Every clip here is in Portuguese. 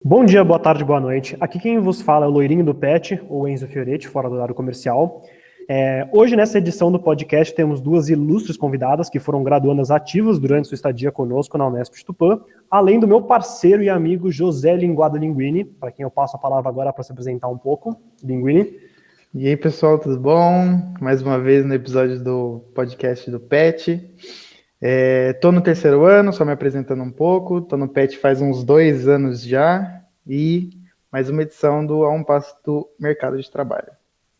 Bom dia, boa tarde, boa noite. Aqui quem vos fala é o Loirinho do Pet, ou Enzo Fioretti, fora do horário comercial. Hoje, nessa edição do podcast, temos duas ilustres convidadas que foram graduandas ativas durante sua estadia conosco na Unesp de Tupã, além do meu parceiro e amigo José Linguado Linguini, para quem eu passo a palavra agora para se apresentar um pouco. Linguini. E aí, pessoal, tudo bom? Mais uma vez no episódio do podcast do Pet. Tô no terceiro ano, só me apresentando um pouco. Tô no Pet faz uns 2 anos já. E mais uma edição do A Um Passo do Mercado de Trabalho.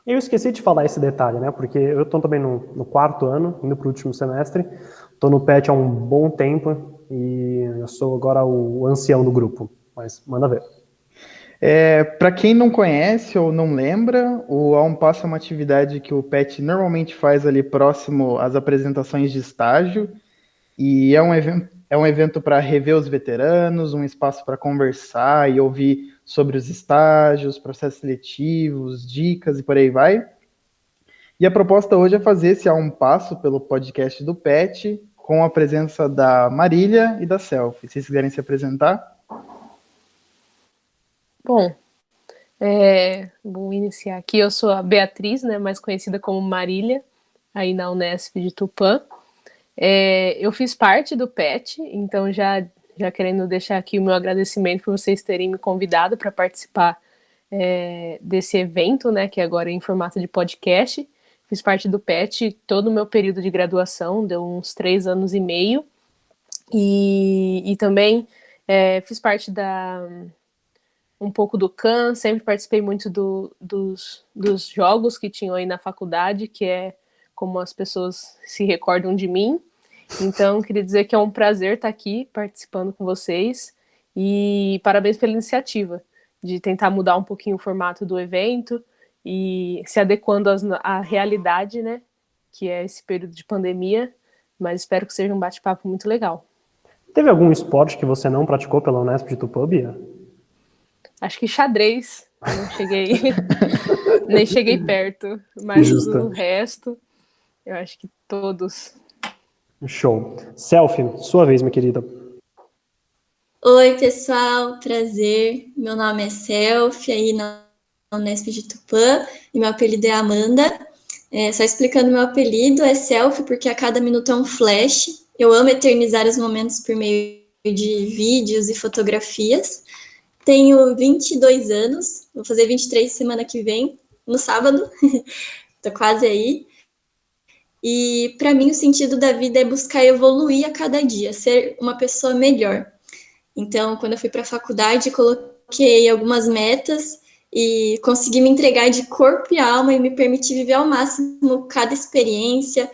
Eu esqueci de falar esse detalhe, né? Porque eu estou também no quarto ano, indo para o último semestre. Estou no PET há um bom tempo e eu sou agora o ancião do grupo. Mas manda ver. Para quem não conhece ou não lembra, o A Um Passo é uma atividade que o Pet normalmente faz ali próximo às apresentações de estágio. E é um evento para rever os veteranos, um espaço para conversar e ouvir sobre os estágios, processos seletivos, dicas e por aí vai. E a proposta hoje é fazer esse A Um Passo pelo podcast do PET, com a presença da Marília e da Selfie. Se vocês quiserem se apresentar. Bom, vou iniciar aqui. Eu sou a Beatriz, né, mais conhecida como Marília, aí na Unesp de Tupã. Eu fiz parte do PET, então já querendo deixar aqui o meu agradecimento por vocês terem me convidado para participar desse evento, né, que agora é em formato de podcast. Fiz parte do PET todo o meu período de graduação, deu uns 3 anos e meio, e também fiz parte um pouco do CAN, sempre participei muito dos jogos que tinham aí na faculdade, que é como as pessoas se recordam de mim. Então, queria dizer que é um prazer estar aqui participando com vocês e parabéns pela iniciativa de tentar mudar um pouquinho o formato do evento e se adequando à realidade, né, que é esse período de pandemia, mas espero que seja um bate-papo muito legal. Teve algum esporte que você não praticou pela Unesp de Tupã, Bia? Acho que xadrez, não cheguei, nem cheguei perto, mas o resto, eu acho que todos. Show. Selfie, sua vez, minha querida. Oi, pessoal, prazer. Meu nome é Selfie, aí na Unesp de Tupã, e meu apelido é Amanda. Só explicando, meu apelido é Selfie porque a cada minuto é um flash. Eu amo eternizar os momentos por meio de vídeos e fotografias. Tenho 22 anos, vou fazer 23 semana que vem, no sábado. Tô quase aí. E para mim o sentido da vida é buscar evoluir a cada dia, ser uma pessoa melhor. Então, quando eu fui para a faculdade, coloquei algumas metas e consegui me entregar de corpo e alma e me permitir viver ao máximo cada experiência.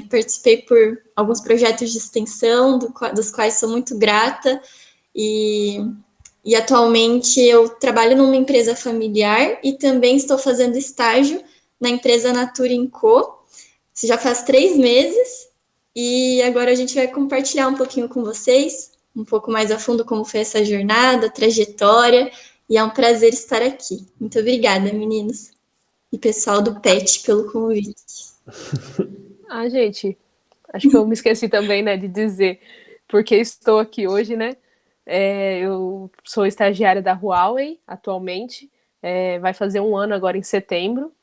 Participei por alguns projetos de extensão, dos quais sou muito grata. E atualmente eu trabalho numa empresa familiar e também estou fazendo estágio na empresa Natura Co. Isso já faz 3 meses e agora a gente vai compartilhar um pouquinho com vocês, um pouco mais a fundo como foi essa jornada, trajetória, e é um prazer estar aqui. Muito obrigada, meninos e pessoal do PET pelo convite. Gente, acho que eu me esqueci também, né, de dizer porque estou aqui hoje, né? Eu sou estagiária da Huawei atualmente, vai fazer 1 ano agora em setembro.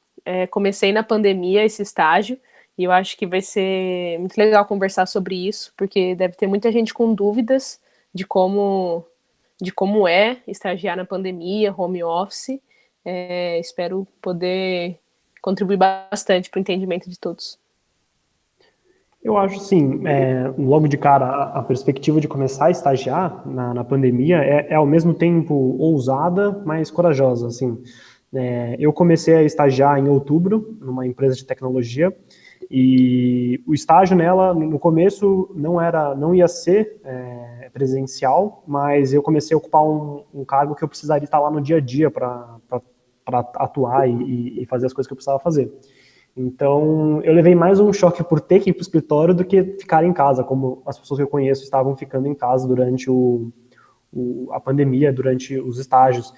Comecei na pandemia esse estágio e eu acho que vai ser muito legal conversar sobre isso, porque deve ter muita gente com dúvidas de como é estagiar na pandemia, home office. Espero poder contribuir bastante para o entendimento de todos. Eu acho, sim, logo de cara, a perspectiva de começar a estagiar na pandemia é ao mesmo tempo ousada, mas corajosa, assim. Eu comecei a estagiar em outubro, numa empresa de tecnologia, e o estágio nela, no começo, não ia ser presencial, mas eu comecei a ocupar um cargo que eu precisaria estar lá no dia a dia para atuar e fazer as coisas que eu precisava fazer. Então, eu levei mais um choque por ter que ir para o escritório do que ficar em casa, como as pessoas que eu conheço estavam ficando em casa durante a pandemia, durante os estágios.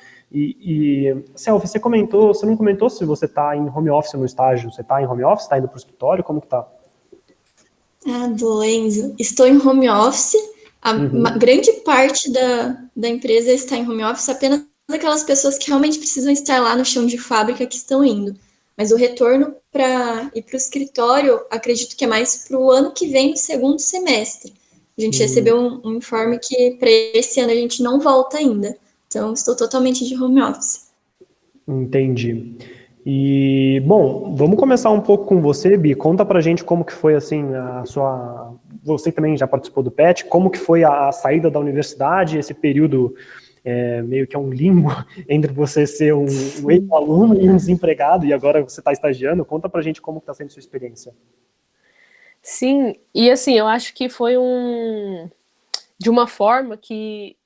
Selfie, você não comentou se você está em home office no estágio? Você está em home office? Está indo para o escritório? Como que tá? Boa, Enzo. Estou em home office. grande parte da empresa está em home office, apenas aquelas pessoas que realmente precisam estar lá no chão de fábrica que estão indo. Mas o retorno para ir para o escritório, acredito que é mais para o ano que vem, no segundo semestre. A gente recebeu um informe que para esse ano a gente não volta ainda. Então, estou totalmente de home office. Entendi. E, bom, vamos começar um pouco com você, Bi. Conta pra gente como que foi, assim, a sua... Você também já participou do PET, como que foi a saída da universidade, esse período meio que é um limbo entre você ser um ex-aluno e um desempregado, e agora você está estagiando. Conta pra gente como que está sendo a sua experiência. Sim, e assim, eu acho que foi de uma forma que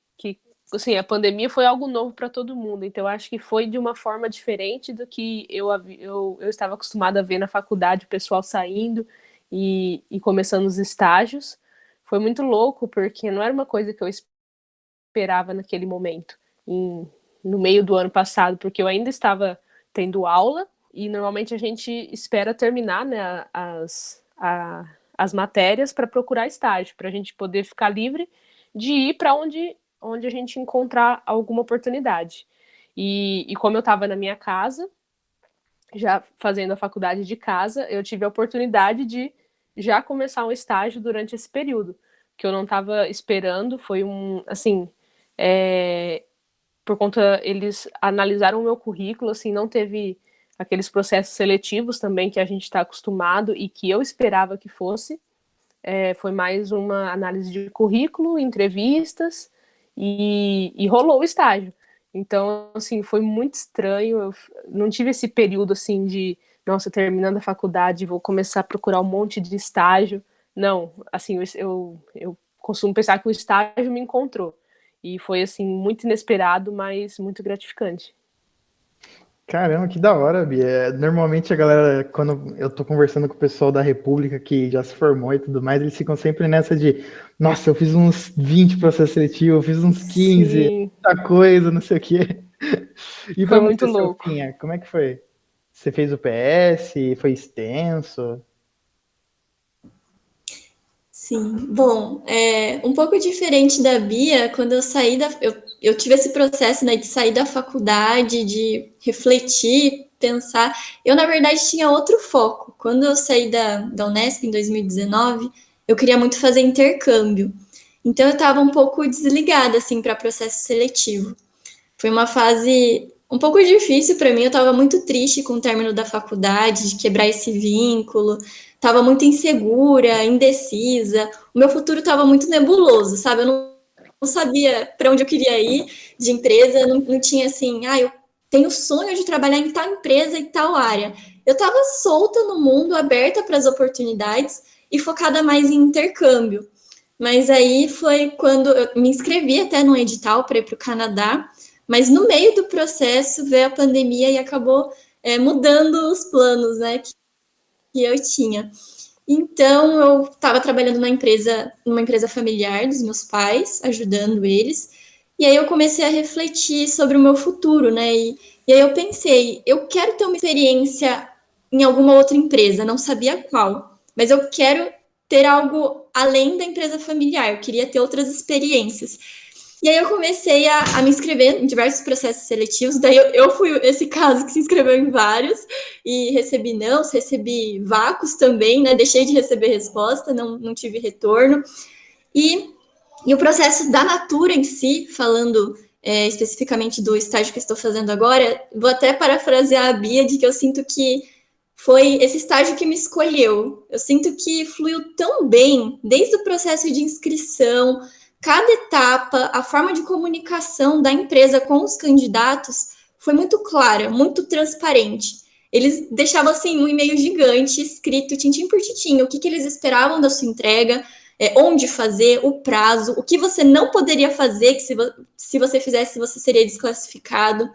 assim, a pandemia foi algo novo para todo mundo, então eu acho que foi de uma forma diferente do que eu estava acostumada a ver na faculdade, o pessoal saindo e começando os estágios. Foi muito louco, porque não era uma coisa que eu esperava naquele momento, no meio do ano passado, porque eu ainda estava tendo aula, e normalmente a gente espera terminar, né, as matérias para procurar estágio, para a gente poder ficar livre de ir para onde a gente encontrar alguma oportunidade. E como eu estava na minha casa, já fazendo a faculdade de casa, eu tive a oportunidade de já começar um estágio durante esse período, que eu não estava esperando. Foi assim, por conta, eles analisaram o meu currículo, assim, não teve aqueles processos seletivos também que a gente está acostumado e que eu esperava que fosse. Foi mais uma análise de currículo, entrevistas, e rolou o estágio. Então, assim, foi muito estranho. Eu não tive esse período, assim, de, nossa, terminando a faculdade, vou começar a procurar um monte de estágio. Não, assim, eu costumo pensar que o estágio me encontrou. E foi, assim, muito inesperado, mas muito gratificante. Caramba, que da hora, Bia. Normalmente a galera, quando eu tô conversando com o pessoal da República que já se formou e tudo mais, eles ficam sempre nessa de, nossa, eu fiz uns 20 processos seletivos, eu fiz uns 15, Sim, muita coisa, não sei o quê. E foi pra muito você, louco. Celcinha, como é que foi? Você fez o PS? Foi extenso? Sim, bom, um pouco diferente da Bia, quando eu saí eu tive esse processo, né, de sair da faculdade, de refletir, pensar. Eu, na verdade, tinha outro foco. Quando eu saí da Unesp em 2019, eu queria muito fazer intercâmbio. Então, eu estava um pouco desligada, assim, para processo seletivo. Foi uma fase um pouco difícil para mim. Eu estava muito triste com o término da faculdade, de quebrar esse vínculo. Estava muito insegura, indecisa. O meu futuro estava muito nebuloso, sabe? Eu não sabia para onde eu queria ir de empresa. Não tinha assim, eu tenho sonho de trabalhar em tal empresa e tal área. Eu estava solta no mundo, aberta para as oportunidades e focada mais em intercâmbio. Mas aí foi quando eu me inscrevi até num edital para ir para o Canadá, mas no meio do processo veio a pandemia e acabou mudando os planos, né, que eu tinha. Então eu estava trabalhando numa empresa familiar dos meus pais, ajudando eles, e aí eu comecei a refletir sobre o meu futuro, né? E aí eu pensei, eu quero ter uma experiência em alguma outra empresa, não sabia qual, mas eu quero ter algo além da empresa familiar, eu queria ter outras experiências. E aí eu comecei a me inscrever em diversos processos seletivos, daí eu fui esse caso que se inscreveu em vários, e recebi nãos, recebi vácuos também, né? Deixei de receber resposta, não tive retorno. E o processo da Natura em si, falando especificamente do estágio que estou fazendo agora, vou até parafrasear a Bia de que eu sinto que foi esse estágio que me escolheu. Eu sinto que fluiu tão bem, desde o processo de inscrição, cada etapa, a forma de comunicação da empresa com os candidatos foi muito clara, muito transparente. Eles deixavam assim um e-mail gigante, escrito tintim por tintim, o que eles esperavam da sua entrega, onde fazer, o prazo, o que você não poderia fazer, que se você fizesse, você seria desclassificado.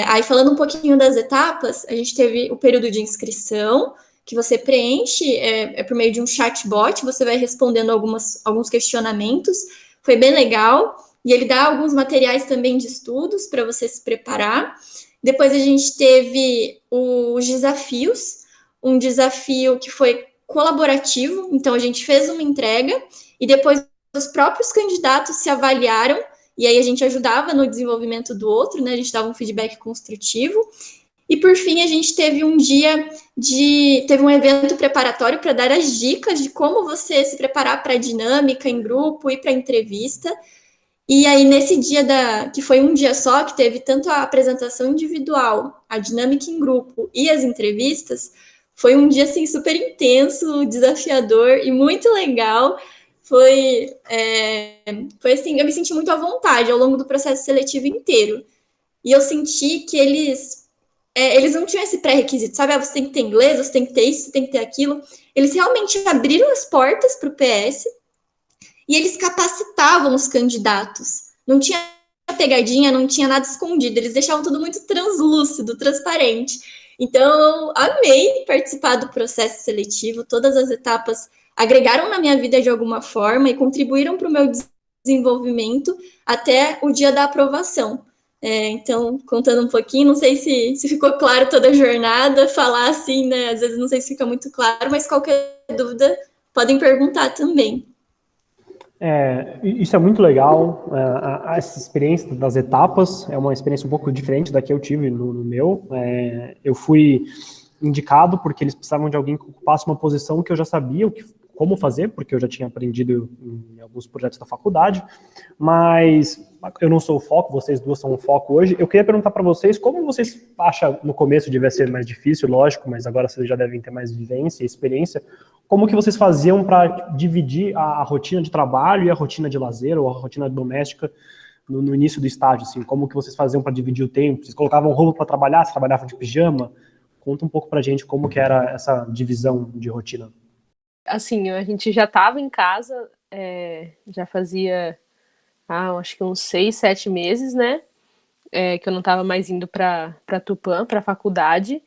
Aí, falando um pouquinho das etapas, a gente teve o período de inscrição, que você preenche por meio de um chatbot, você vai respondendo alguns questionamentos, foi bem legal, e ele dá alguns materiais também de estudos para você se preparar. Depois a gente teve os desafios, um desafio que foi colaborativo, então a gente fez uma entrega, e depois os próprios candidatos se avaliaram, e aí a gente ajudava no desenvolvimento do outro, né? A gente dava um feedback construtivo. E por fim, a gente teve teve um evento preparatório para dar as dicas de como você se preparar para a dinâmica em grupo e para a entrevista. E aí, nesse dia que foi um dia só, que teve tanto a apresentação individual, a dinâmica em grupo e as entrevistas, foi um dia assim super intenso, desafiador e muito legal. Foi assim, eu me senti muito à vontade ao longo do processo seletivo inteiro. E eu senti que eles não tinham esse pré-requisito, sabe? Você tem que ter inglês, você tem que ter isso, você tem que ter aquilo. Eles realmente abriram as portas para o PS e eles capacitavam os candidatos. Não tinha pegadinha, não tinha nada escondido. Eles deixavam tudo muito translúcido, transparente. Então, eu amei participar do processo seletivo. Todas as etapas agregaram na minha vida de alguma forma e contribuíram para o meu desenvolvimento até o dia da aprovação. Então, contando um pouquinho, não sei se ficou claro toda a jornada, falar assim, né? Às vezes não sei se fica muito claro, mas qualquer dúvida podem perguntar também. Isso é muito legal, essa experiência das etapas é uma experiência um pouco diferente da que eu tive no meu. Eu fui indicado porque eles precisavam de alguém que ocupasse uma posição que eu já sabia como fazer, porque eu já tinha aprendido em alguns projetos da faculdade, mas eu não sou o foco, vocês duas são o foco hoje. Eu queria perguntar para vocês, como vocês acham, no começo devia ser mais difícil, lógico, mas agora vocês já devem ter mais vivência e experiência, como que vocês faziam para dividir a rotina de trabalho e a rotina de lazer, ou a rotina doméstica no início do estágio, assim, como que vocês faziam para dividir o tempo? Vocês colocavam roupa para trabalhar, vocês trabalhavam de pijama? Conta um pouco pra gente como que era essa divisão de rotina. Assim, a gente já estava em casa, já fazia, acho que uns 6, 7 meses, né? Que eu não estava mais indo para Tupã, para a faculdade.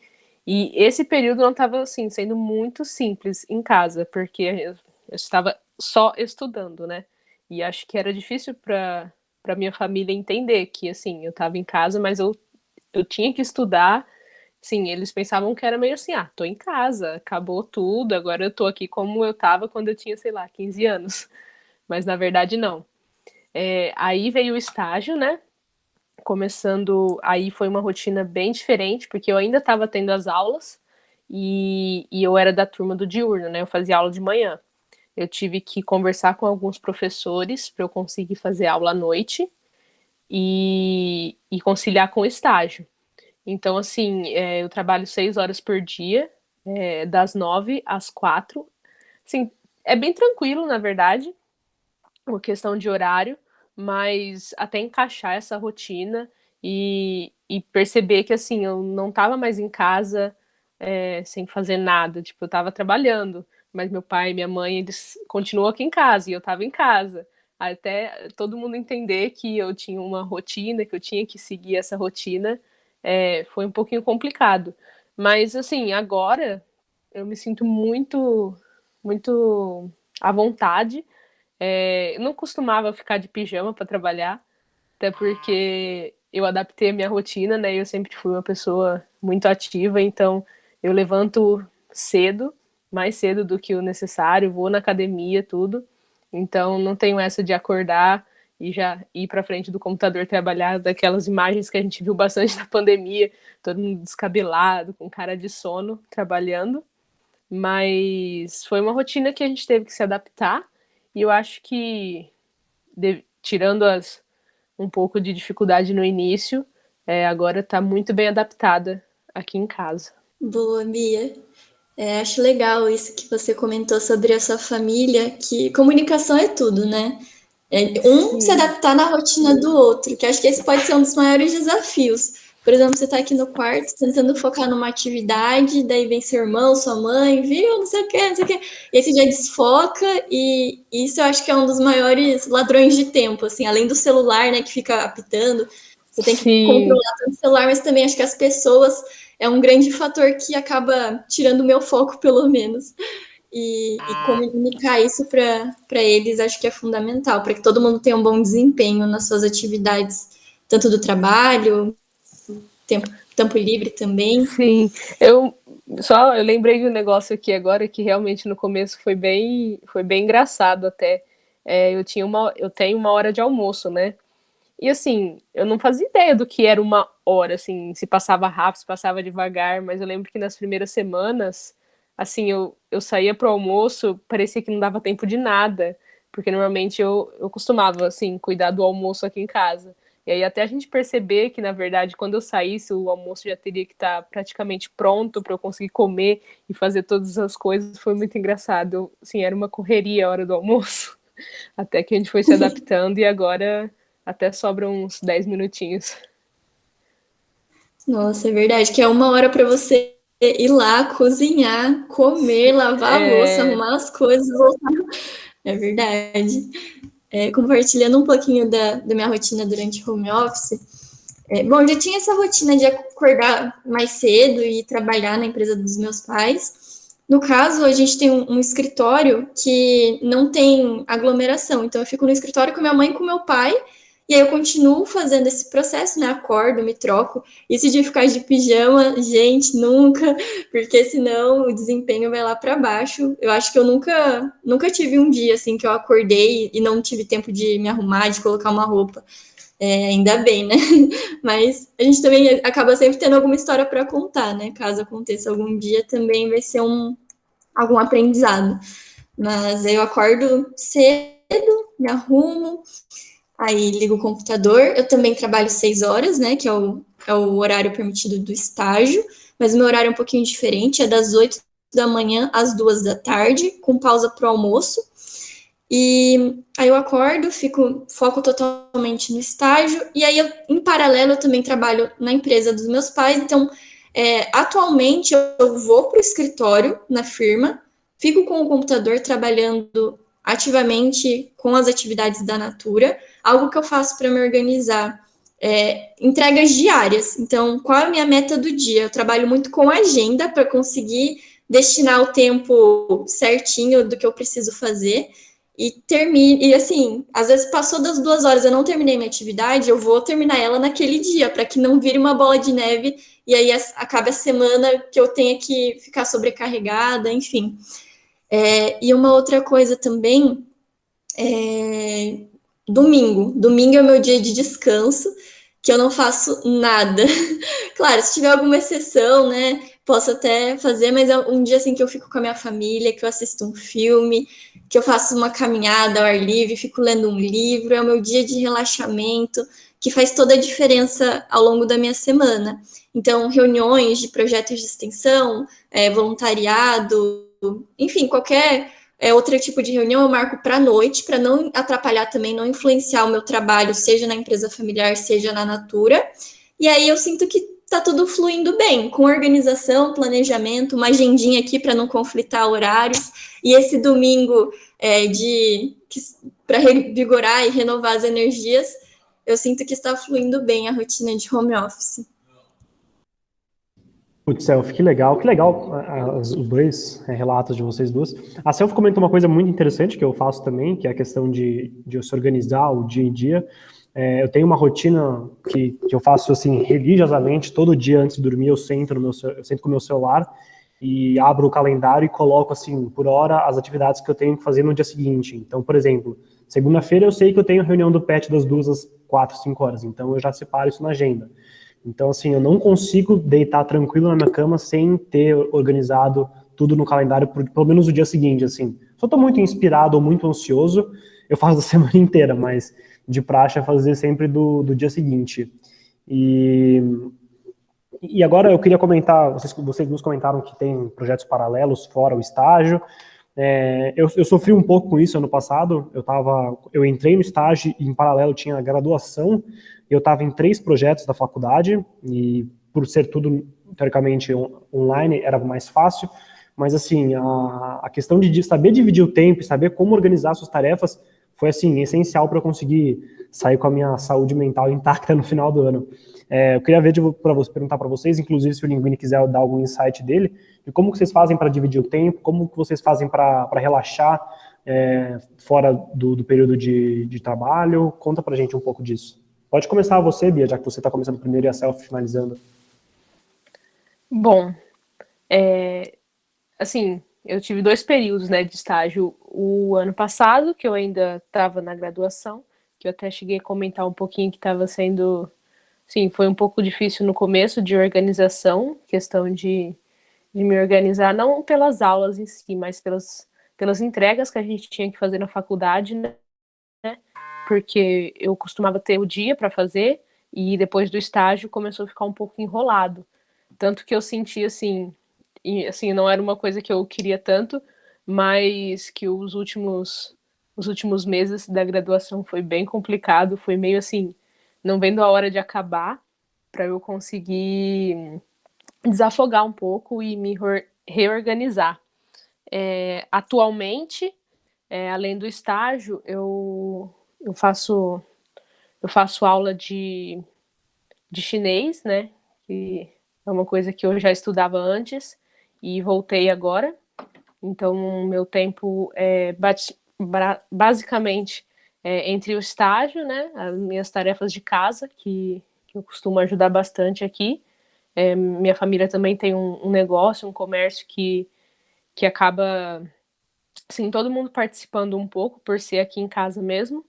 E esse período não estava, assim, sendo muito simples em casa, porque eu estava só estudando, né? E acho que era difícil para minha família entender que, assim, eu estava em casa, mas eu tinha que estudar. Sim, eles pensavam que era meio assim, tô em casa, acabou tudo, agora eu tô aqui como eu tava quando eu tinha, sei lá, 15 anos. Mas na verdade não. Aí veio o estágio, né? Começando, aí foi uma rotina bem diferente, porque eu ainda estava tendo as aulas e eu era da turma do diurno, né? Eu fazia aula de manhã. Eu tive que conversar com alguns professores para eu conseguir fazer aula à noite e conciliar com o estágio. Então, assim, eu trabalho 6 horas por dia, das 9 às 4. Assim, é bem tranquilo, na verdade, uma questão de horário, mas até encaixar essa rotina e perceber que, assim, eu não estava mais em casa sem fazer nada. Tipo, eu estava trabalhando, mas meu pai e minha mãe, eles continuam aqui em casa e eu estava em casa. Até todo mundo entender que eu tinha uma rotina, que eu tinha que seguir essa rotina, foi um pouquinho complicado. Mas, assim, agora eu me sinto muito, muito à vontade. Eu não costumava ficar de pijama para trabalhar, até porque eu adaptei a minha rotina, né? Eu sempre fui uma pessoa muito ativa, então eu levanto cedo, mais cedo do que o necessário, vou na academia, tudo. Então não tenho essa de acordar e já ir para frente do computador trabalhar, daquelas imagens que a gente viu bastante na pandemia, todo mundo descabelado, com cara de sono, trabalhando. Mas foi uma rotina que a gente teve que se adaptar e eu acho que, tirando um pouco de dificuldade no início, agora está muito bem adaptada aqui em casa. Boa, Bia. Acho legal isso que você comentou sobre a sua família, que comunicação é tudo, né? Se adaptar na rotina do outro, que acho que esse pode ser um dos maiores desafios. Por exemplo, você está aqui no quarto tentando focar numa atividade, daí vem seu irmão, sua mãe, viu? Não sei o quê, não sei o quê. E aí você já desfoca, e isso eu acho que é um dos maiores ladrões de tempo, assim, além do celular, né, que fica apitando. Você tem que controlar o celular, mas também acho que as pessoas é um grande fator que acaba tirando o meu foco, pelo menos. E comunicar isso para eles acho que é fundamental, para que todo mundo tenha um bom desempenho nas suas atividades, tanto do trabalho, tempo livre também. Sim, eu lembrei de um negócio aqui agora que realmente no começo foi bem engraçado até. eu tenho uma hora de almoço, né? E assim, eu não fazia ideia do que era uma hora, assim, se passava rápido, se passava devagar, mas eu lembro que nas primeiras semanas, assim, eu saía pro almoço, parecia que não dava tempo de nada, porque normalmente eu costumava, assim, cuidar do almoço aqui em casa. E aí até a gente perceber que, na verdade, quando eu saísse, o almoço já teria que estar praticamente pronto para eu conseguir comer e fazer todas as coisas, foi muito engraçado. Assim, era uma correria a hora do almoço, até que a gente foi se adaptando e agora até sobram uns 10 minutinhos. Nossa, é verdade, que é uma hora para você ir lá, cozinhar, comer, lavar a louça, arrumar as coisas, voltar. É verdade. Compartilhando um pouquinho da minha rotina durante home office. Bom, já tinha essa rotina de acordar mais cedo e trabalhar na empresa dos meus pais. No caso, a gente tem um escritório que não tem aglomeração, então eu fico no escritório com minha mãe e com meu pai, e aí eu continuo fazendo esse processo, né? Acordo, me troco. Isso de ficar de pijama, gente, nunca, porque senão o desempenho vai lá para baixo. Eu acho que eu nunca tive um dia assim que eu acordei e não tive tempo de me arrumar, de colocar uma roupa. Ainda bem, né? Mas a gente também acaba sempre tendo alguma história para contar, né? Caso aconteça algum dia, também vai ser algum aprendizado. Mas eu acordo cedo, me arrumo, aí ligo o computador. Eu também trabalho 6 horas, né? Que é o horário permitido do estágio, mas o meu horário é um pouquinho diferente, é das 8 da manhã às 2 da tarde, com pausa para o almoço. E aí eu acordo, foco totalmente no estágio, e aí em paralelo eu também trabalho na empresa dos meus pais, então atualmente eu vou para o escritório na firma, fico com o computador trabalhando ativamente com as atividades da Natura, algo que eu faço para me organizar. Entregas diárias, então qual é a minha meta do dia? Eu trabalho muito com agenda para conseguir destinar o tempo certinho do que eu preciso fazer. E assim, às vezes passou das 2 horas, eu não terminei minha atividade, eu vou terminar ela naquele dia, para que não vire uma bola de neve e aí acabe a semana que eu tenha que ficar sobrecarregada, enfim. E uma outra coisa também, domingo. Domingo é o meu dia de descanso, que eu não faço nada. Claro, se tiver alguma exceção, né, posso até fazer, mas é um dia assim que eu fico com a minha família, que eu assisto um filme, que eu faço uma caminhada ao ar livre, fico lendo um livro, é o meu dia de relaxamento, que faz toda a diferença ao longo da minha semana. Então, reuniões de projetos de extensão, voluntariado, enfim, qualquer outro tipo de reunião eu marco para a noite, para não atrapalhar também, não influenciar o meu trabalho, seja na empresa familiar, seja na Natura. E aí eu sinto que tá tudo fluindo bem, com organização, planejamento, uma agendinha aqui para não conflitar horários. E esse domingo para revigorar e renovar as energias, eu sinto que está fluindo bem a rotina de home office. Putz, Self, que legal os dois relatos de vocês duas. A Self comentou uma coisa muito interessante que eu faço também, que é a questão de se organizar o dia em dia. Eu tenho uma rotina que eu faço assim religiosamente, todo dia antes de dormir eu sento com o meu celular e abro o calendário e coloco assim por hora as atividades que eu tenho que fazer no dia seguinte. Então, por exemplo, segunda-feira eu sei que eu tenho reunião do PET das 2 às 4, 5 horas, então eu já separo isso na agenda. Então, assim, eu não consigo deitar tranquilo na minha cama sem ter organizado tudo no calendário, pelo menos o dia seguinte, assim. Se eu tô muito inspirado ou muito ansioso, eu faço da semana inteira, mas de praxe é fazer sempre do dia seguinte. E agora eu queria comentar, vocês nos comentaram que tem projetos paralelos fora o estágio. Eu sofri um pouco com isso ano passado. Eu entrei no estágio e em paralelo tinha a graduação. Eu estava em 3 projetos da faculdade e por ser tudo teoricamente online era mais fácil. Mas assim, a questão de saber dividir o tempo e saber como organizar suas tarefas foi assim essencial para eu conseguir sair com a minha saúde mental intacta no final do ano. Eu queria perguntar para vocês, inclusive se o Linguini quiser dar algum insight dele, de como que vocês fazem para dividir o tempo, como que vocês fazem para relaxar fora do período de trabalho. Conta para a gente um pouco disso. Pode começar você, Bia, já que você está começando primeiro e a Self finalizando. Bom, assim, eu tive 2 períodos, né, de estágio. O ano passado, que eu ainda estava na graduação, que eu até cheguei a comentar um pouquinho que estava sendo, sim, foi um pouco difícil no começo de organização, questão de me organizar, não pelas aulas em si, mas pelas entregas que a gente tinha que fazer na faculdade, né? Porque eu costumava ter o dia para fazer e depois do estágio começou a ficar um pouco enrolado. Tanto que eu senti assim, e assim, não era uma coisa que eu queria tanto, mas que os últimos meses da graduação foi bem complicado, foi meio assim, não vendo a hora de acabar para eu conseguir desafogar um pouco e me reorganizar. Atualmente, além do estágio, eu faço aula de chinês, né? Que é uma coisa que eu já estudava antes e voltei agora. Então, meu tempo é basicamente entre o estágio, né? As minhas tarefas de casa, que eu costumo ajudar bastante aqui. Minha família também tem um negócio, um comércio que acaba, assim, todo mundo participando um pouco por ser aqui em casa mesmo.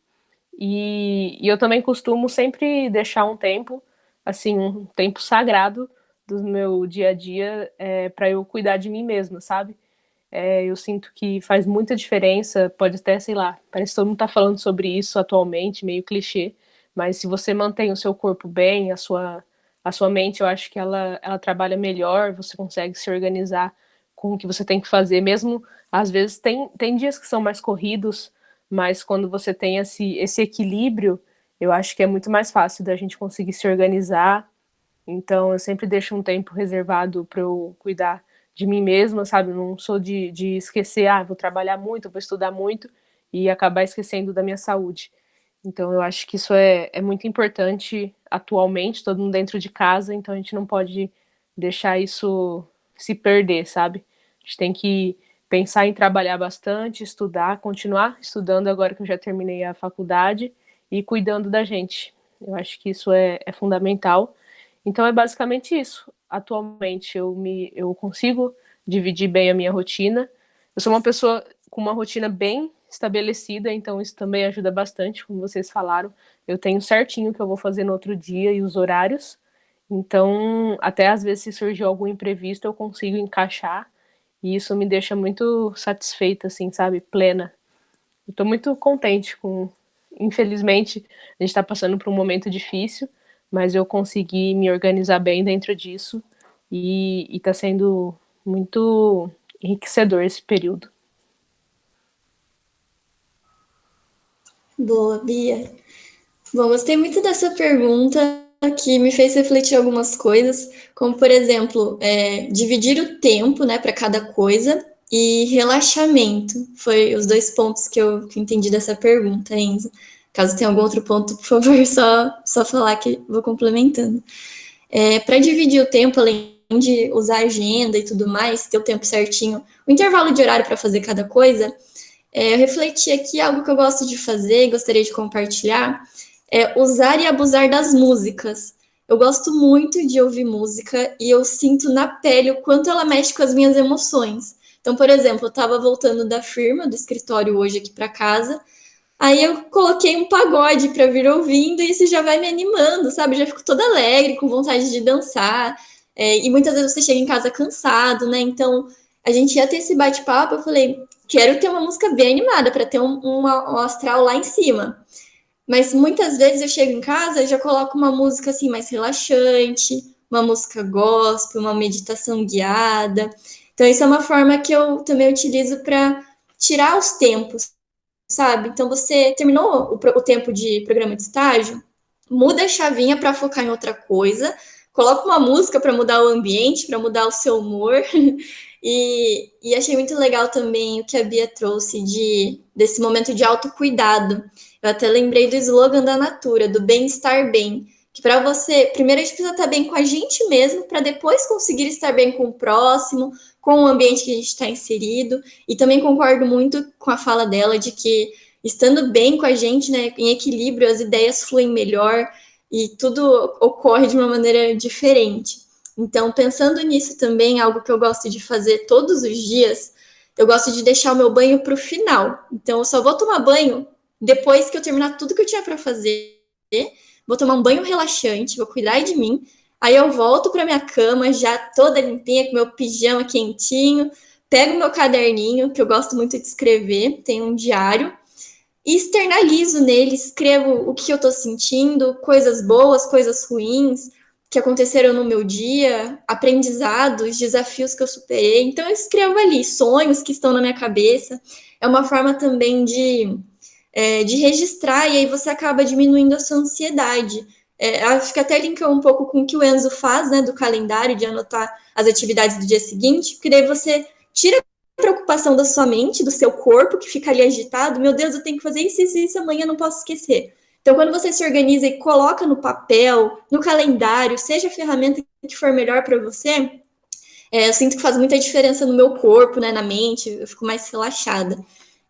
E eu também costumo sempre deixar um tempo, assim, um tempo sagrado do meu dia a dia para eu cuidar de mim mesma, sabe? Eu sinto que faz muita diferença, pode até, sei lá, parece que todo mundo tá falando sobre isso atualmente, meio clichê, mas se você mantém o seu corpo bem, a sua mente, eu acho que ela trabalha melhor, você consegue se organizar com o que você tem que fazer, mesmo às vezes tem dias que são mais corridos, mas quando você tem esse equilíbrio, eu acho que é muito mais fácil da gente conseguir se organizar. Então, eu sempre deixo um tempo reservado para eu cuidar de mim mesma, sabe? Eu não sou de esquecer, vou trabalhar muito, vou estudar muito e acabar esquecendo da minha saúde. Então, eu acho que isso é muito importante atualmente, todo mundo dentro de casa, então a gente não pode deixar isso se perder, sabe? A gente tem que pensar em trabalhar bastante, estudar, continuar estudando agora que eu já terminei a faculdade e cuidando da gente. Eu acho que isso é fundamental. Então é basicamente isso. Atualmente eu consigo dividir bem a minha rotina. Eu sou uma pessoa com uma rotina bem estabelecida, então isso também ajuda bastante, como vocês falaram. Eu tenho certinho o que eu vou fazer no outro dia e os horários. Então, até às vezes se surgir algum imprevisto, eu consigo encaixar e isso me deixa muito satisfeita, assim, sabe? Plena. Eu tô muito contente com. Infelizmente, a gente está passando por um momento difícil, mas eu consegui me organizar bem dentro disso e está sendo muito enriquecedor esse período. Boa, Bia. Bom, gostei muito dessa pergunta que me fez refletir algumas coisas, como, por exemplo, dividir o tempo, né, para cada coisa e relaxamento. Foi os 2 pontos que eu entendi dessa pergunta, Enzo. Caso tenha algum outro ponto, por favor, só falar que vou complementando. Para dividir o tempo, além de usar agenda e tudo mais, ter o tempo certinho, o intervalo de horário para fazer cada coisa, eu refleti aqui algo que eu gosto de fazer e gostaria de compartilhar, usar e abusar das músicas. Eu gosto muito de ouvir música e eu sinto na pele o quanto ela mexe com as minhas emoções. Então, por exemplo, eu estava voltando da firma, do escritório hoje aqui para casa, aí eu coloquei um pagode para vir ouvindo e isso já vai me animando, sabe? Já fico toda alegre, com vontade de dançar. E muitas vezes você chega em casa cansado, né? Então, a gente ia ter esse bate-papo, eu falei, quero ter uma música bem animada para ter um astral lá em cima. Mas muitas vezes eu chego em casa e já coloco uma música assim mais relaxante, uma música gospel, uma meditação guiada. Então, isso é uma forma que eu também utilizo para tirar os tempos, sabe? Então, você terminou o tempo de programa de estágio, muda a chavinha para focar em outra coisa, coloca uma música para mudar o ambiente, para mudar o seu humor. E achei muito legal também o que a Bia trouxe desse momento de autocuidado. Eu até lembrei do slogan da Natura, do bem-estar bem, que para você, primeiro a gente precisa estar bem com a gente mesmo, para depois conseguir estar bem com o próximo, com o ambiente que a gente está inserido. E também concordo muito com a fala dela de que estando bem com a gente, né, em equilíbrio, as ideias fluem melhor e tudo ocorre de uma maneira diferente. Então, pensando nisso também, algo que eu gosto de fazer todos os dias eu gosto de deixar o meu banho para o final. Então, eu só vou tomar banho depois que eu terminar tudo que eu tinha para fazer. Vou tomar um banho relaxante, vou cuidar de mim. Aí eu volto para minha cama, já toda limpinha, com meu pijama quentinho. Pego meu caderninho, que eu gosto muito de escrever, tenho um diário. E externalizo nele, escrevo o que eu tô sentindo, coisas boas, coisas ruins, que aconteceram no meu dia, aprendizados, desafios que eu superei. Então eu escrevo ali, sonhos que estão na minha cabeça. É uma forma também de registrar, e aí você acaba diminuindo a sua ansiedade. Acho que até linka um pouco com o que o Enzo faz, né, do calendário, de anotar as atividades do dia seguinte, porque daí você tira a preocupação da sua mente, do seu corpo, que fica ali agitado. Meu Deus, eu tenho que fazer isso, isso, isso amanhã, não posso esquecer. Então, quando você se organiza e coloca no papel, no calendário, seja a ferramenta que for melhor para você, eu sinto que faz muita diferença no meu corpo, né, na mente, eu fico mais relaxada.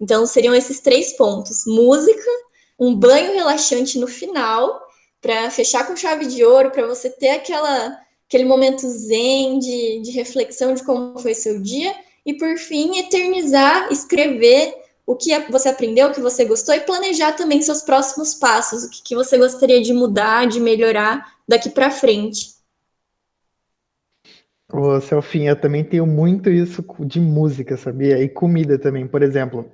Então, seriam esses 3 pontos: música, um banho relaxante no final, para fechar com chave de ouro, para você ter aquele momento zen de reflexão de como foi seu dia, e por fim, eternizar, escrever o que você aprendeu, o que você gostou, e planejar também seus próximos passos, o que você gostaria de mudar, de melhorar daqui para frente. Ô, Selfie, eu também tenho muito isso de música, sabia? E comida também, por exemplo.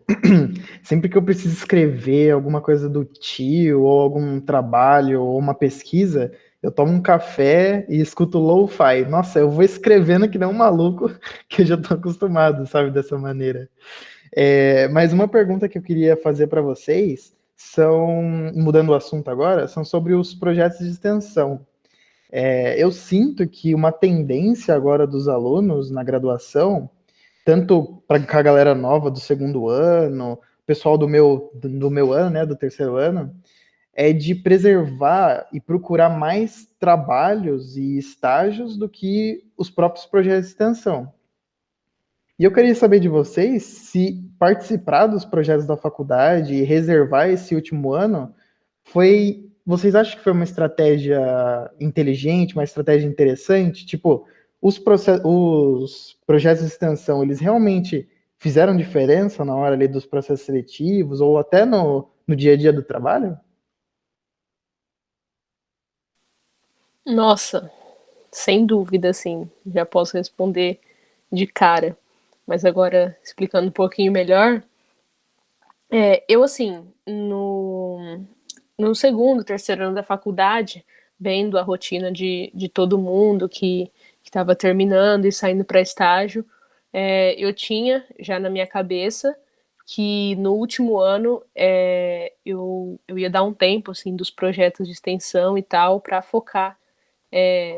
Sempre que eu preciso escrever alguma coisa do tio, ou algum trabalho, ou uma pesquisa, eu tomo um café e escuto lo-fi. Nossa, eu vou escrevendo que nem um maluco, que eu já tô acostumado, sabe, dessa maneira. Mas uma pergunta que eu queria fazer para vocês mudando o assunto agora, são sobre os projetos de extensão. Eu sinto que uma tendência agora dos alunos na graduação, tanto para a galera nova do segundo ano, pessoal do meu ano, né, do terceiro ano, é de preservar e procurar mais trabalhos e estágios do que os próprios projetos de extensão. E eu queria saber de vocês se participar dos projetos da faculdade e reservar esse último ano vocês acham que foi uma estratégia inteligente, uma estratégia interessante? Tipo, os projetos de extensão, eles realmente fizeram diferença na hora ali dos processos seletivos ou até no dia a dia do trabalho? Nossa, sem dúvida, assim, já posso responder de cara. Mas agora, explicando um pouquinho melhor, eu, assim, no segundo, terceiro ano da faculdade, vendo a rotina de todo mundo que estava terminando e saindo para estágio, eu tinha já na minha cabeça que no último ano eu ia dar um tempo assim dos projetos de extensão e tal para focar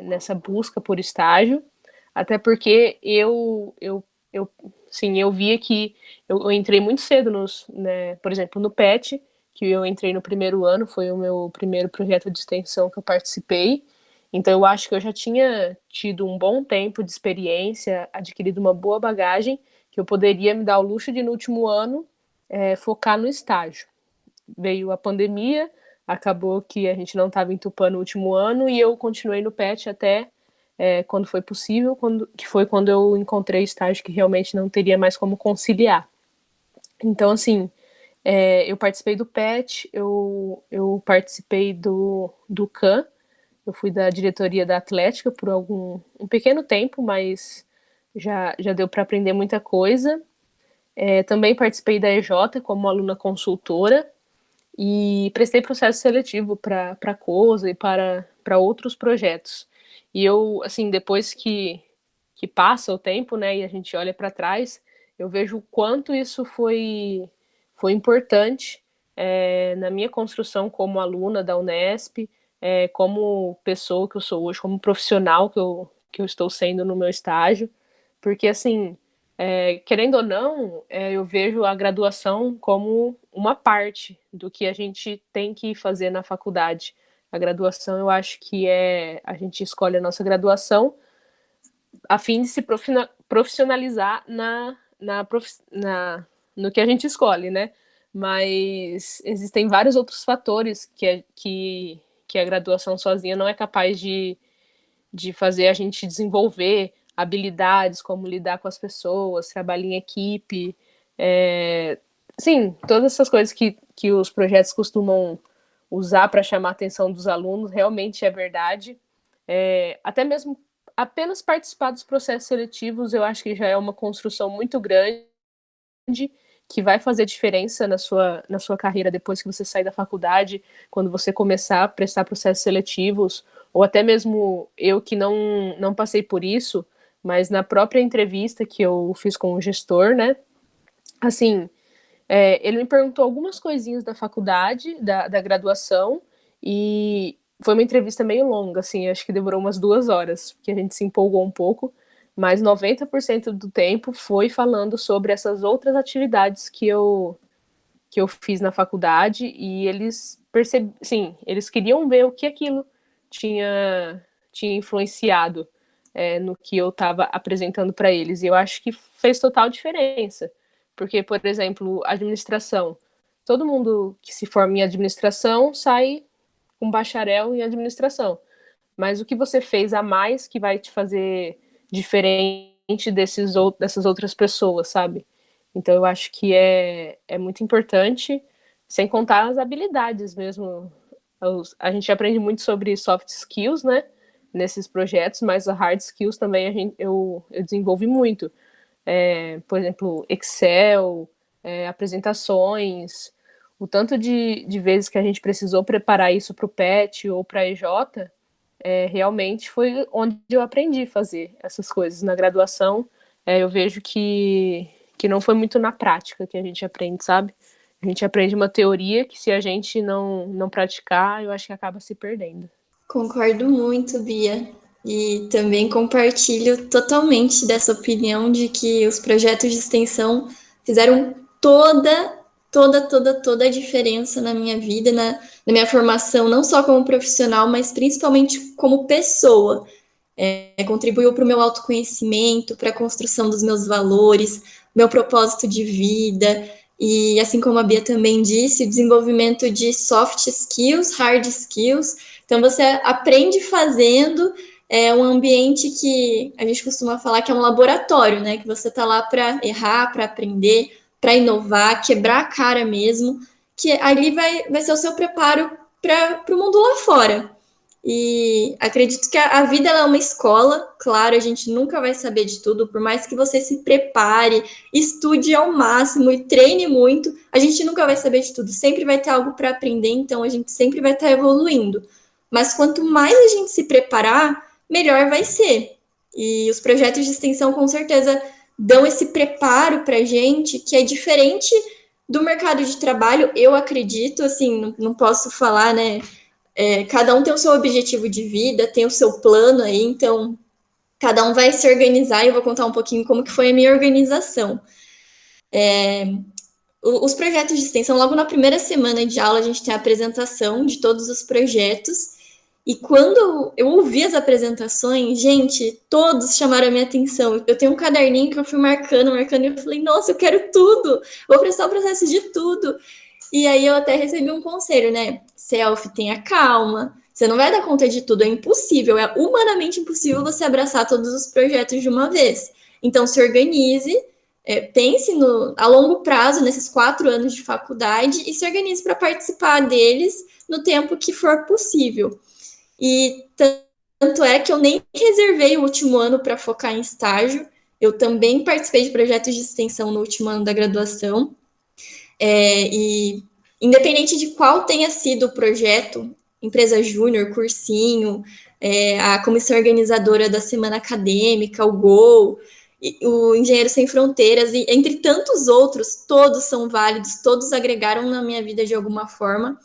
nessa busca por estágio, até porque sim, eu via que eu entrei muito cedo né, por exemplo, no PET, que eu entrei no primeiro ano, foi o meu primeiro projeto de extensão que eu participei. Então eu acho que eu já tinha tido um bom tempo de experiência, adquirido uma boa bagagem, que eu poderia me dar o luxo de no último ano focar no estágio. Veio a pandemia, acabou que a gente não estava em Tupã no último ano e eu continuei no PET até quando foi possível, que foi quando eu encontrei estágio que realmente não teria mais como conciliar. Então, assim, eu participei do PET, eu participei do CAN, eu fui da diretoria da Atlética por um pequeno tempo, mas já deu para aprender muita coisa. Também participei da EJ como aluna consultora e prestei processo seletivo para a COSA e para outros projetos. E eu, assim, depois que passa o tempo, né, e a gente olha para trás, eu vejo o quanto isso foi importante na minha construção como aluna da Unesp, como pessoa que eu sou hoje, como profissional que eu estou sendo no meu estágio, porque, assim, querendo ou não, eu vejo a graduação como uma parte do que a gente tem que fazer na faculdade. A graduação, eu acho que a gente escolhe a nossa graduação a fim de se profissionalizar no que a gente escolhe, né? Mas existem vários outros fatores que a graduação sozinha não é capaz de fazer a gente desenvolver habilidades, como lidar com as pessoas, trabalhar em equipe, sim, todas essas coisas que os projetos costumam usar para chamar a atenção dos alunos, realmente é verdade. Até mesmo apenas participar dos processos seletivos, eu acho que já é uma construção muito grande, que vai fazer diferença na sua carreira depois que você sair da faculdade, quando você começar a prestar processos seletivos, ou até mesmo eu que não passei por isso, mas na própria entrevista que eu fiz com o gestor, né, assim, ele me perguntou algumas coisinhas da faculdade, da graduação, e foi uma entrevista meio longa, assim, acho que demorou umas 2 horas, porque a gente se empolgou um pouco, mas 90% do tempo foi falando sobre essas outras atividades que eu fiz na faculdade, e eles sim, eles queriam ver o que aquilo tinha influenciado no que eu estava apresentando para eles, e eu acho que fez total diferença, porque, por exemplo, administração, todo mundo que se forma em administração sai com bacharel em administração, mas o que você fez a mais que vai te fazer diferente dessas outras pessoas, sabe? Então eu acho que é muito importante, sem contar as habilidades mesmo. A gente aprende muito sobre soft skills, né? Nesses projetos, mas a hard skills também eu desenvolvi muito. Por exemplo, Excel, apresentações, o tanto de vezes que a gente precisou preparar isso para o PET ou para a EJ, realmente foi onde eu aprendi a fazer essas coisas. Na graduação, eu vejo que não foi muito na prática que a gente aprende, sabe? A gente aprende uma teoria que, se a gente não praticar, eu acho que acaba se perdendo. Concordo muito, Bia. E também compartilho totalmente dessa opinião de que os projetos de extensão fizeram toda a diferença na minha vida, na minha formação, não só como profissional, mas principalmente como pessoa. Contribuiu para o meu autoconhecimento, para a construção dos meus valores, meu propósito de vida, e assim como a Bia também disse, o desenvolvimento de soft skills, hard skills. Então você aprende fazendo, um ambiente que a gente costuma falar que é um laboratório, né? Que você está lá para errar, para aprender, para inovar, quebrar a cara mesmo, que ali vai ser o seu preparo para o mundo lá fora. E acredito que a vida ela é uma escola, claro, a gente nunca vai saber de tudo, por mais que você se prepare, estude ao máximo e treine muito, a gente nunca vai saber de tudo, sempre vai ter algo para aprender, então a gente sempre vai estar evoluindo. Mas quanto mais a gente se preparar, melhor vai ser. E os projetos de extensão com certeza dão esse preparo para a gente, que é diferente do mercado de trabalho, eu acredito, assim, não posso falar, né? Cada um tem o seu objetivo de vida, tem o seu plano aí, então cada um vai se organizar, e eu vou contar um pouquinho como que foi a minha organização. Os projetos de extensão, logo na primeira semana de aula, a gente tem a apresentação de todos os projetos, e quando eu ouvi as apresentações, gente, todos chamaram a minha atenção. Eu tenho um caderninho que eu fui marcando, e eu falei, nossa, eu quero tudo, vou prestar o processo de tudo. E aí eu até recebi um conselho, né? Selfie, tenha calma, você não vai dar conta de tudo, é impossível, é humanamente impossível você abraçar todos os projetos de uma vez. Então se organize, pense a longo prazo, nesses 4 anos de faculdade, e se organize para participar deles no tempo que for possível. E tanto é que eu nem reservei o último ano para focar em estágio, eu também participei de projetos de extensão no último ano da graduação, e independente de qual tenha sido o projeto, empresa júnior, cursinho, a comissão organizadora da semana acadêmica, o GOL, o Engenheiro Sem Fronteiras, e entre tantos outros, todos são válidos, todos agregaram na minha vida de alguma forma,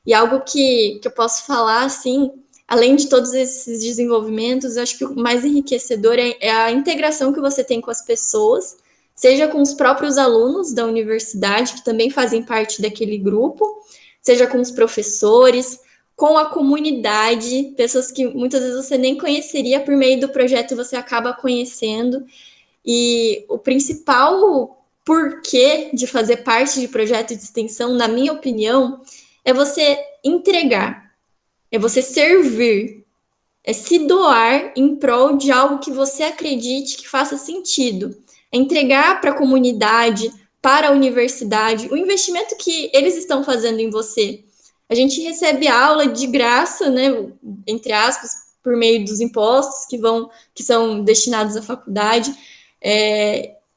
e algo que eu posso falar, assim, além de todos esses desenvolvimentos, eu acho que o mais enriquecedor é a integração que você tem com as pessoas, seja com os próprios alunos da universidade, que também fazem parte daquele grupo, seja com os professores, com a comunidade, pessoas que muitas vezes você nem conheceria, por meio do projeto você acaba conhecendo. E o principal porquê de fazer parte de projeto de extensão, na minha opinião, é você entregar, é você servir. é se doar em prol de algo que você acredite que faça sentido. É entregar para a comunidade, para a universidade, o investimento que eles estão fazendo em você. A gente recebe aula de graça, né, entre aspas, por meio dos impostos que são destinados à faculdade,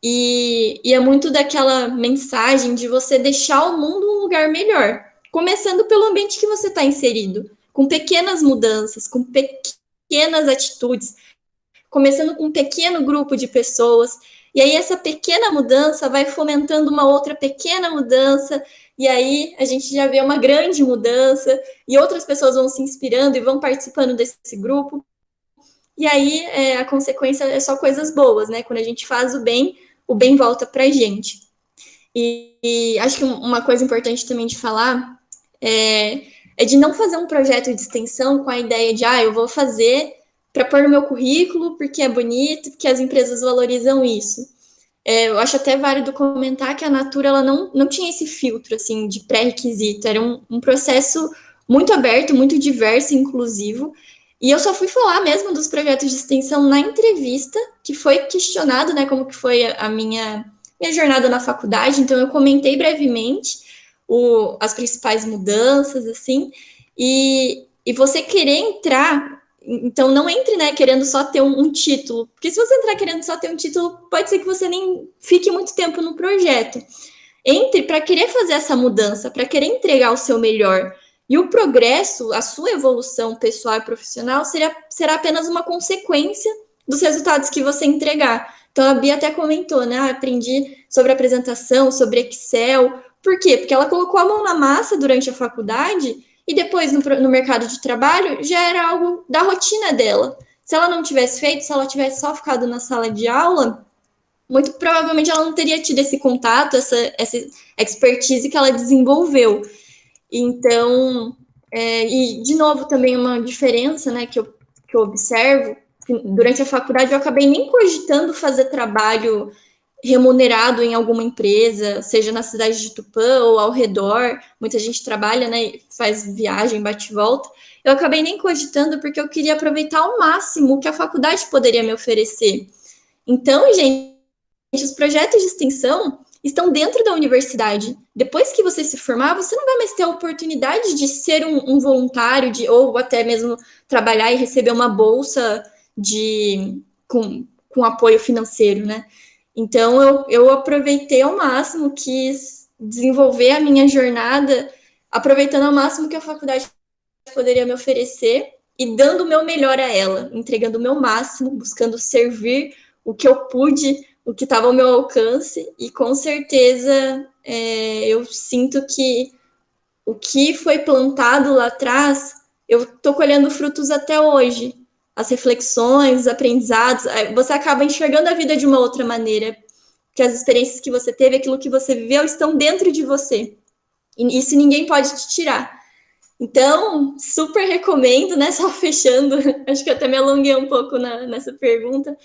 e é muito daquela mensagem de você deixar o mundo um lugar melhor, começando pelo ambiente que você está inserido, com pequenas mudanças, com pequenas atitudes, começando com um pequeno grupo de pessoas, e aí essa pequena mudança vai fomentando uma outra pequena mudança, e aí a gente já vê uma grande mudança, e outras pessoas vão se inspirando e vão participando desse grupo, e aí a consequência é só coisas boas, né? Quando a gente faz o bem volta pra gente. E acho que uma coisa importante também de falar é de não fazer um projeto de extensão com a ideia de, eu vou fazer para pôr no meu currículo, porque é bonito, porque as empresas valorizam isso. Eu acho até válido comentar que a Natura ela não tinha esse filtro assim, de pré-requisito, era um processo muito aberto, muito diverso e inclusivo, e eu só fui falar mesmo dos projetos de extensão na entrevista, que foi questionado, né, como que foi a minha jornada na faculdade, então eu comentei brevemente as principais mudanças, assim, e você querer entrar, então não entre, né, querendo só ter um título, porque se você entrar querendo só ter um título, pode ser que você nem fique muito tempo no projeto. Entre para querer fazer essa mudança, para querer entregar o seu melhor, e o progresso, a sua evolução pessoal e profissional será apenas uma consequência dos resultados que você entregar. Então, a Bia até comentou, né? Aprendi sobre apresentação, sobre Excel. Por quê? Porque ela colocou a mão na massa durante a faculdade e depois no mercado de trabalho já era algo da rotina dela. Se ela não tivesse feito, se ela tivesse só ficado na sala de aula, muito provavelmente ela não teria tido esse contato, essa expertise que ela desenvolveu. Então, e de novo também uma diferença, né, que eu observo, durante a faculdade eu acabei nem cogitando fazer trabalho remunerado em alguma empresa, seja na cidade de Tupã ou ao redor, muita gente trabalha, né, faz viagem, bate e volta, eu acabei nem cogitando porque eu queria aproveitar ao máximo o que a faculdade poderia me oferecer. Então, gente, os projetos de extensão estão dentro da universidade. Depois que você se formar, você não vai mais ter a oportunidade de ser um voluntário, ou até mesmo trabalhar e receber uma bolsa com apoio financeiro, né? Então, eu aproveitei ao máximo, quis desenvolver a minha jornada, aproveitando ao máximo que a faculdade poderia me oferecer e dando o meu melhor a ela, entregando o meu máximo, buscando servir o que eu pude, o que estava ao meu alcance, e com certeza eu sinto que o que foi plantado lá atrás, eu estou colhendo frutos até hoje. As reflexões, os aprendizados, você acaba enxergando a vida de uma outra maneira, porque as experiências que você teve, aquilo que você viveu, estão dentro de você. E isso ninguém pode te tirar. Então, super recomendo, né? Só fechando, acho que eu até me alonguei um pouco nessa pergunta,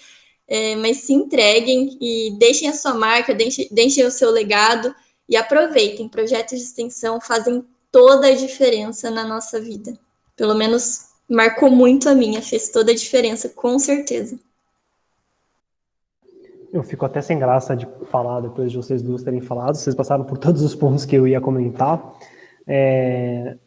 mas se entreguem e deixem a sua marca, deixem o seu legado e aproveitem. Projetos de extensão fazem toda a diferença na nossa vida. Pelo menos marcou muito a minha, fez toda a diferença, com certeza. Eu fico até sem graça de falar depois de vocês duas terem falado, vocês passaram por todos os pontos que eu ia comentar.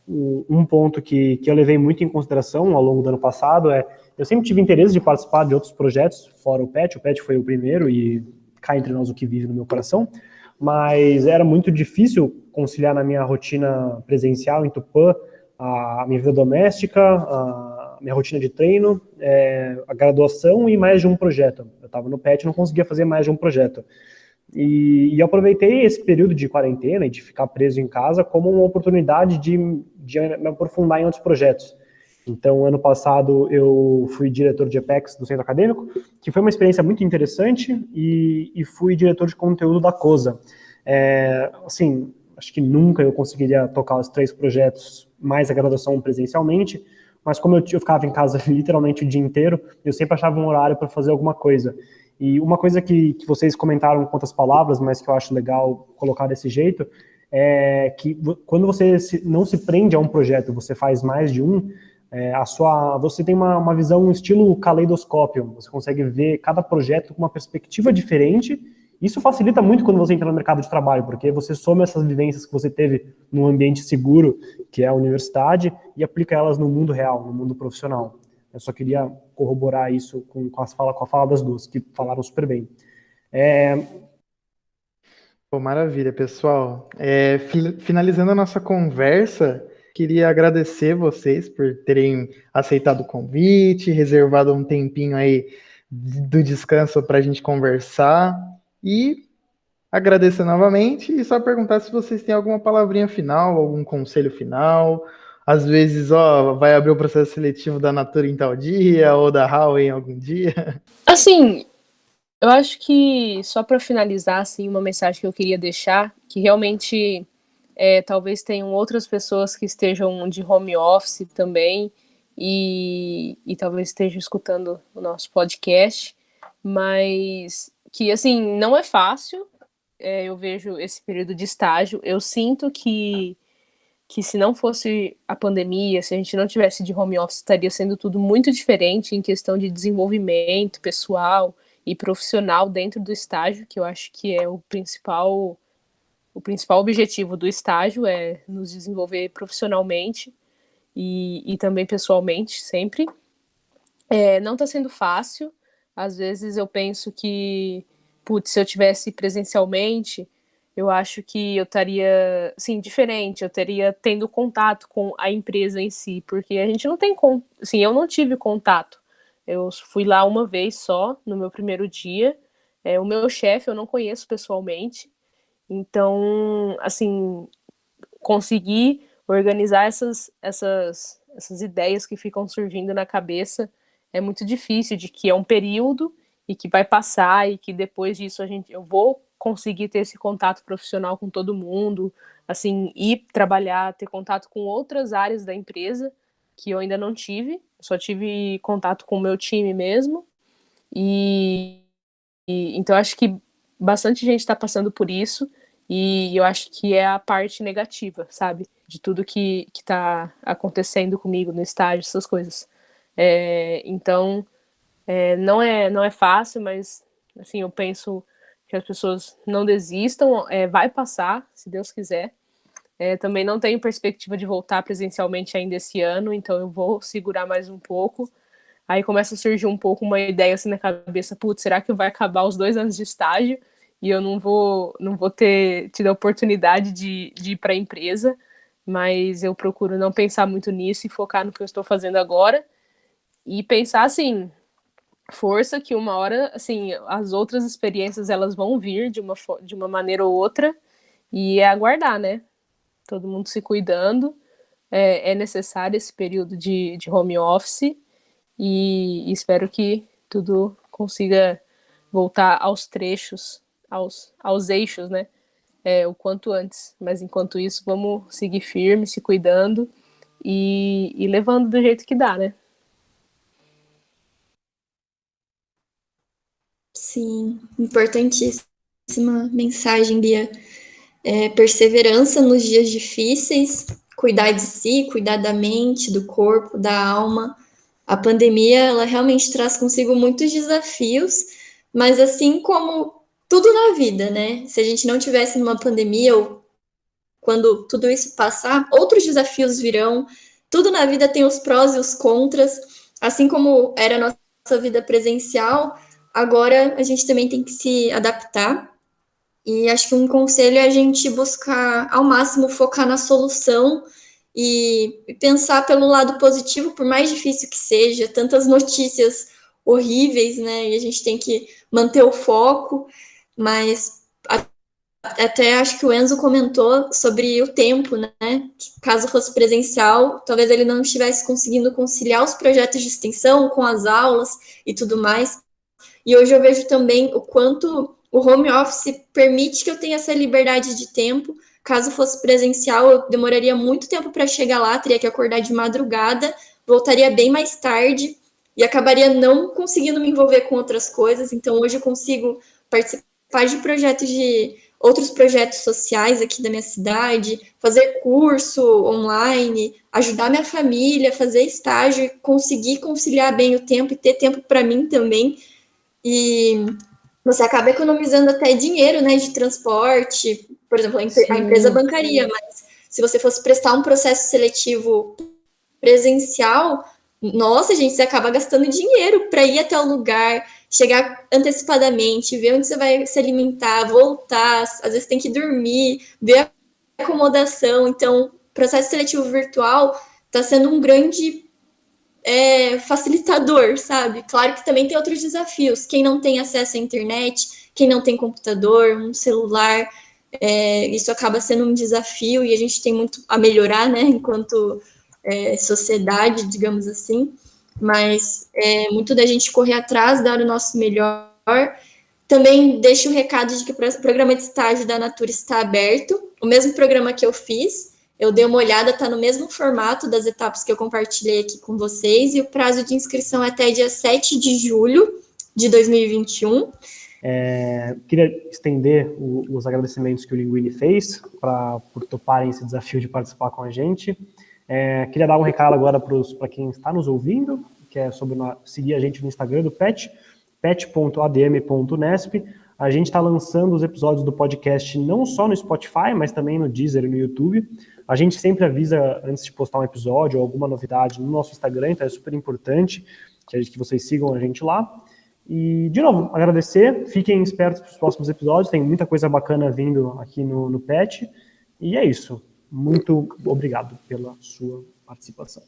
Um ponto que eu levei muito em consideração ao longo do ano passado eu sempre tive interesse de participar de outros projetos, fora o PET foi o primeiro e cá entre nós o que vive no meu coração, mas era muito difícil conciliar na minha rotina presencial em Tupã a minha vida doméstica, a minha rotina de treino, a graduação e mais de um projeto. Eu estava no PET e não conseguia fazer mais de um projeto. E eu aproveitei esse período de quarentena e de ficar preso em casa como uma oportunidade de me aprofundar em outros projetos. Então, ano passado, eu fui diretor de EPEX do Centro Acadêmico, que foi uma experiência muito interessante, e fui diretor de conteúdo da COSA. Assim, acho que nunca eu conseguiria tocar os 3 projetos mais a graduação presencialmente, mas como eu ficava em casa literalmente o dia inteiro, eu sempre achava um horário para fazer alguma coisa. E uma coisa que vocês comentaram com outras palavras, mas que eu acho legal colocar desse jeito, é que quando você não se prende a um projeto, você faz mais de um, Você tem uma visão, um estilo caleidoscópio, você consegue ver cada projeto com uma perspectiva diferente. Isso facilita muito quando você entra no mercado de trabalho, porque você soma essas vivências que você teve num ambiente seguro, que é a universidade, e aplica elas no mundo real, no mundo profissional. Eu só queria corroborar isso com a fala das duas, que falaram super bem. Pô, maravilha, pessoal. Finalizando a nossa conversa, queria agradecer vocês por terem aceitado o convite, reservado um tempinho aí do descanso para a gente conversar. E agradecer novamente e só perguntar se vocês têm alguma palavrinha final, algum conselho final. Às vezes, vai abrir o processo seletivo da Natura em tal dia, ou da Huawei em algum dia. Assim, eu acho que só para finalizar, assim, uma mensagem que eu queria deixar, que realmente talvez tenham outras pessoas que estejam de home office também e talvez estejam escutando o nosso podcast, mas que, assim, não é fácil. Eu vejo esse período de estágio, eu sinto que se não fosse a pandemia, se a gente não tivesse de home office, estaria sendo tudo muito diferente em questão de desenvolvimento pessoal e profissional dentro do estágio, que eu acho que é o principal objetivo do estágio, é nos desenvolver profissionalmente e também pessoalmente, sempre. Não está sendo fácil, às vezes eu penso que, putz, se eu tivesse presencialmente, eu acho que eu estaria, sim, diferente, eu teria tendo contato com a empresa em si, porque a gente não tem, assim, eu não tive contato. Eu fui lá uma vez só, no meu primeiro dia. O meu chefe eu não conheço pessoalmente, então, assim, conseguir organizar essas ideias que ficam surgindo na cabeça é muito difícil, de que é um período e que vai passar e que depois disso eu vou conseguir ter esse contato profissional com todo mundo, assim, ir trabalhar, ter contato com outras áreas da empresa que eu ainda não tive, só tive contato com o meu time mesmo. Então acho que bastante gente está passando por isso e eu acho que é a parte negativa, sabe, de tudo que está acontecendo comigo no estágio, essas coisas. Então não é fácil, mas assim, eu penso que as pessoas não desistam, vai passar, se Deus quiser. Também não tenho perspectiva de voltar presencialmente ainda esse ano, então eu vou segurar mais um pouco. Aí começa a surgir um pouco uma ideia assim na cabeça, putz, será que vai acabar os 2 anos de estágio e eu não vou ter tido a oportunidade de ir para a empresa? Mas eu procuro não pensar muito nisso e focar no que eu estou fazendo agora e pensar assim, força que uma hora, assim, as outras experiências elas vão vir de uma maneira ou outra e é aguardar, né? Todo mundo se cuidando, é necessário esse período de home office e espero que tudo consiga voltar aos trechos, aos eixos, né? O quanto antes. Mas enquanto isso, vamos seguir firme, se cuidando e levando do jeito que dá, né? Sim, importantíssima mensagem, Bia. Perseverança nos dias difíceis, cuidar de si, cuidar da mente, do corpo, da alma. A pandemia, ela realmente traz consigo muitos desafios, mas assim como tudo na vida, né? Se a gente não tivesse numa pandemia ou quando tudo isso passar, outros desafios virão. Tudo na vida tem os prós e os contras, assim como era a nossa vida presencial, agora a gente também tem que se adaptar. E acho que um conselho é a gente buscar ao máximo focar na solução e pensar pelo lado positivo, por mais difícil que seja, tantas notícias horríveis, né? E a gente tem que manter o foco, mas até acho que o Enzo comentou sobre o tempo, né? Que caso fosse presencial, talvez ele não estivesse conseguindo conciliar os projetos de extensão com as aulas e tudo mais. E hoje eu vejo também o quanto o home office permite que eu tenha essa liberdade de tempo. Caso fosse presencial, eu demoraria muito tempo para chegar lá, teria que acordar de madrugada, voltaria bem mais tarde e acabaria não conseguindo me envolver com outras coisas. Então, hoje eu consigo participar de projetos de outros projetos sociais aqui da minha cidade, fazer curso online, ajudar minha família, fazer estágio, conseguir conciliar bem o tempo e ter tempo para mim também. E você acaba economizando até dinheiro, né, de transporte, por exemplo, a empresa bancaria, mas se você fosse prestar um processo seletivo presencial, nossa, gente, você acaba gastando dinheiro para ir até o lugar, chegar antecipadamente, ver onde você vai se alimentar, voltar, às vezes tem que dormir, ver a acomodação. Então, o processo seletivo virtual está sendo um grande facilitador, sabe? Claro que também tem outros desafios. Quem não tem acesso à internet, quem não tem computador, um celular, isso acaba sendo um desafio e a gente tem muito a melhorar, né? Enquanto sociedade, digamos assim. Mas muito da gente correr atrás, dar o nosso melhor. Também deixo o recado de que o programa de estágio da Natura está aberto. O mesmo programa que eu fiz, eu dei uma olhada, está no mesmo formato das etapas que eu compartilhei aqui com vocês, e o prazo de inscrição é até dia 7 de julho de 2021. Queria estender os agradecimentos que o Linguini fez por toparem esse desafio de participar com a gente. Queria dar um recado agora para quem está nos ouvindo, que é sobre seguir a gente no Instagram do PET, pet.adm.nesp. A gente está lançando os episódios do podcast não só no Spotify, mas também no Deezer e no YouTube. A gente sempre avisa antes de postar um episódio ou alguma novidade no nosso Instagram, então é super importante que vocês sigam a gente lá. E, de novo, agradecer, fiquem espertos para os próximos episódios, tem muita coisa bacana vindo aqui no PET. E é isso. Muito obrigado pela sua participação.